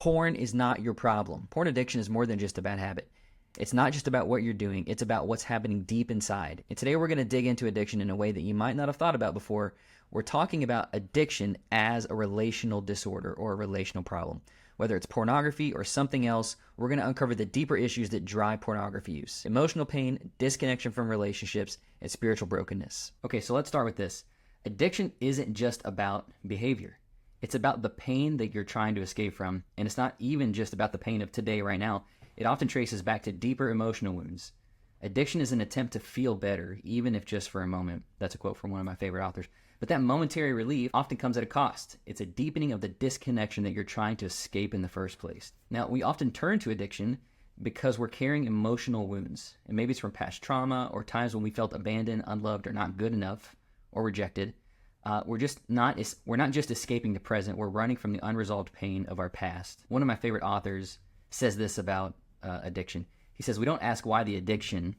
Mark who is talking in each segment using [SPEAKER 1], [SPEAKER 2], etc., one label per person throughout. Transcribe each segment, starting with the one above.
[SPEAKER 1] Porn is not your problem. Porn addiction is more than just a bad habit. It's not just about what you're doing, it's about what's happening deep inside. And today we're going to dig into addiction in a way that you might not have thought about before. We're talking about addiction as a relational disorder or a relational problem. Whether it's pornography or something else, we're going to uncover the deeper issues that drive pornography use: emotional pain, disconnection from relationships, and spiritual brokenness. Okay, so let's start with this. Addiction isn't just about behavior. It's about the pain that you're trying to escape from, and it's not even just about the pain of today, right now. It often traces back to deeper emotional wounds. Addiction is an attempt to feel better, even if just for a moment. That's a quote from one of my favorite authors. But that momentary relief often comes at a cost. It's a deepening of the disconnection that you're trying to escape in the first place. Now, we often turn to addiction because we're carrying emotional wounds. And maybe it's from past trauma or times when we felt abandoned, unloved, or not good enough, or rejected. We're not just escaping the present. We're running from the unresolved pain of our past. One of my favorite authors says this about addiction. He says, we don't ask why the addiction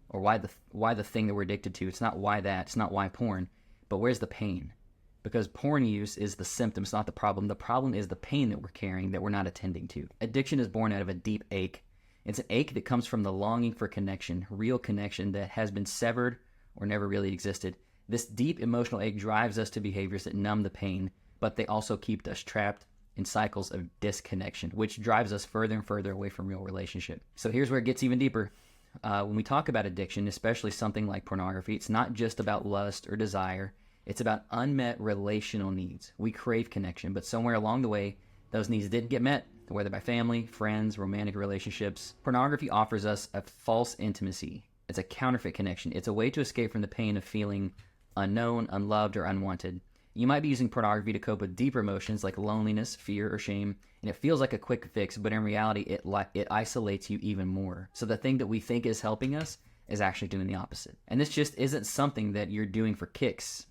[SPEAKER 1] or why the thing that we're addicted to. It's not why that. It's not why porn. But where's the pain? Because porn use is the symptom. It's not the problem. The problem is the pain that we're carrying that we're not attending to. Addiction is born out of a deep ache. It's an ache that comes from the longing for connection, real connection that has been severed or never really existed. This deep emotional ache drives us to behaviors that numb the pain, but they also keep us trapped in cycles of disconnection, which drives us further and further away from real relationship. So here's where it gets even deeper. When we talk about addiction, especially something like pornography, it's not just about lust or desire. It's about unmet relational needs. We crave connection, but somewhere along the way, those needs didn't get met, whether by family, friends, romantic relationships. Pornography offers us a false intimacy. It's a counterfeit connection. It's a way to escape from the pain of feeling unknown, unloved, or unwanted. You might be using pornography to cope with deeper emotions like loneliness, fear, or shame, and it feels like a quick fix, but in reality, it isolates you even more. So the thing that we think is helping us is actually doing the opposite. And this just isn't something that you're doing for kicks.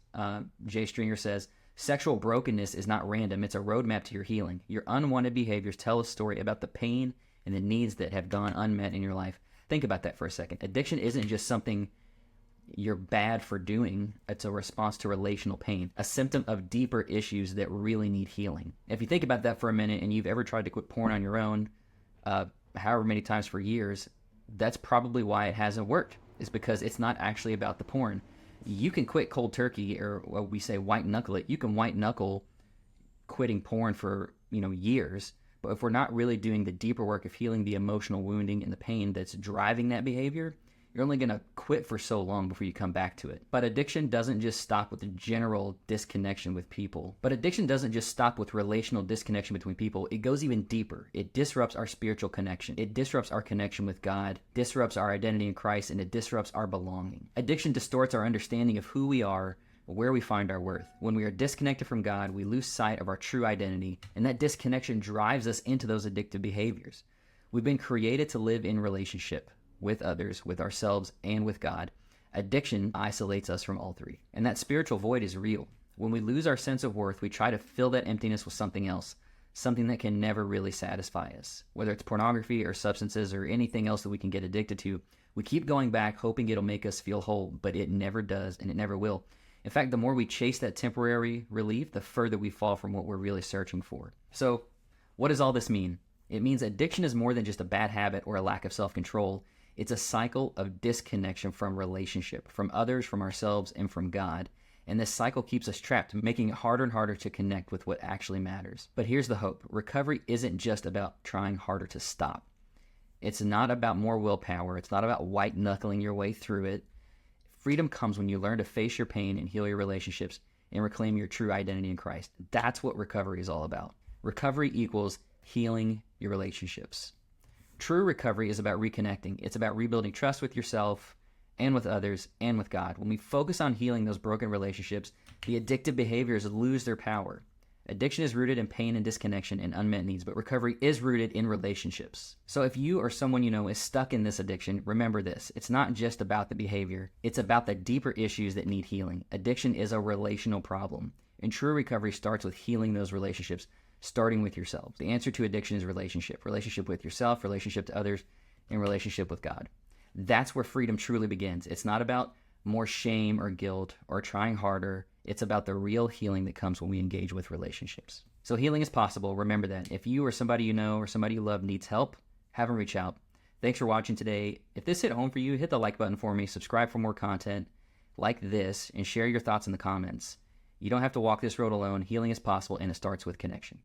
[SPEAKER 1] Jay Stringer says, sexual brokenness is not random. It's a roadmap to your healing. Your unwanted behaviors tell a story about the pain and the needs that have gone unmet in your life. Think about that for a second. Addiction isn't just something you're bad for doing. It's a response to relational pain, a symptom of deeper issues that really need healing. If you think about that for a minute and you've ever tried to quit porn on your own, however many times for years, that's probably why it hasn't worked. It's because it's not actually about the porn. You can quit cold turkey, or what we say white knuckle it. You can white knuckle quitting porn for, years. But if we're not really doing the deeper work of healing the emotional wounding and the pain that's driving that behavior, you're only going to quit for so long before you come back to it. But addiction doesn't just stop with the general disconnection with people. But addiction doesn't just stop with relational disconnection between people. It goes even deeper. It disrupts our spiritual connection. It disrupts our connection with God, disrupts our identity in Christ, and it disrupts our belonging. Addiction distorts our understanding of who we are, where we find our worth. When we are disconnected from God, we lose sight of our true identity, and that disconnection drives us into those addictive behaviors. We've been created to live in relationship with others, with ourselves, and with God. Addiction isolates us from all three. And that spiritual void is real. When we lose our sense of worth, we try to fill that emptiness with something else, something that can never really satisfy us. Whether it's pornography or substances or anything else that we can get addicted to, we keep going back hoping it'll make us feel whole, but it never does, and it never will. In fact, the more we chase that temporary relief, the further we fall from what we're really searching for. So, what does all this mean? It means addiction is more than just a bad habit or a lack of self-control. It's a cycle of disconnection from relationship, from others, from ourselves, and from God. And this cycle keeps us trapped, making it harder and harder to connect with what actually matters. But here's the hope. Recovery isn't just about trying harder to stop. It's not about more willpower. It's not about white-knuckling your way through it. Freedom comes when you learn to face your pain and heal your relationships and reclaim your true identity in Christ. That's what recovery is all about. Recovery equals healing your relationships. True recovery is about reconnecting. It's about rebuilding trust with yourself and with others and with God. When we focus on healing those broken relationships, the addictive behaviors lose their power. Addiction is rooted in pain and disconnection and unmet needs, but recovery is rooted in relationships. So if you or someone you know is stuck in this addiction, remember this. It's not just about the behavior. It's about the deeper issues that need healing. Addiction is a relational problem, and true recovery starts with healing those relationships, starting with yourself. The answer to addiction is relationship with yourself, relationship to others, and relationship with God. That's where freedom truly begins. It's not about more shame or guilt or trying harder. It's about the real healing that comes when we engage with relationships. So healing is possible. Remember that. If you or somebody you know or somebody you love needs help, have them reach out. Thanks for watching today. If this hit home for you, hit the like button for me, subscribe for more content like this, and share your thoughts in the comments. You don't have to walk this road alone. Healing is possible, and it starts with connection.